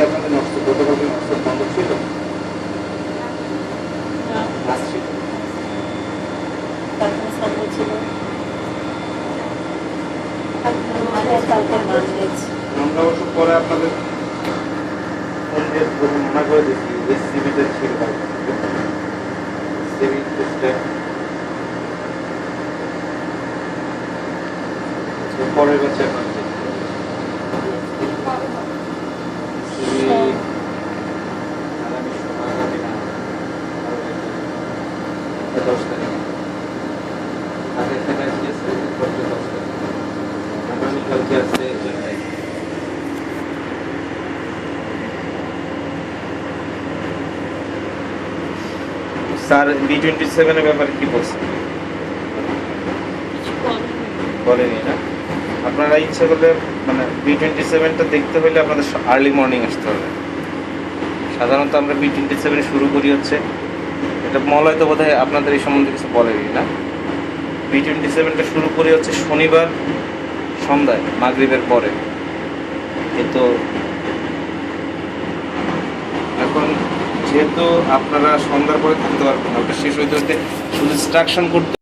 কি আপনাদের নষ্ট গতকাল কি নষ্ট বন্ধ ছিল? ক্লাস ছিল। আমরা অবশ্য পরে আপনাদের ফোন দিয়ে মনে করে দিচ্ছি যে সিভিতে ছিল সিভি সিস্টেম পরের বছর আপনাদের সিভি আগামী আগামী না 10 তারিখ আগে থেকে আসছে 10 তারিখ আগামীকালকে আছে স্যার B27 এর ব্যাপারে কি বলছেন? বলেনি না? আপনারা ইচ্ছা করলে মানে B27টা দেখতে হলে আপনাদের আর্লি মর্নিং আসতে হবে। সাধারণত আমরা B27 শুরু করি হচ্ছে, এটা মলয় তো বোধহয় আপনাদের এই সম্বন্ধে কিছু বলেনি না? B27টা শুরু করি হচ্ছে শনিবার সন্ধ্যায় মাগরিবের পরে। কিন্তু এখন যেহেতু আপনারা সন্ধ্যার পরে থাকতে পারবেন না, ওটা শেষ হইতে হইতে শুধু ইনস্ট্রাকশন করতে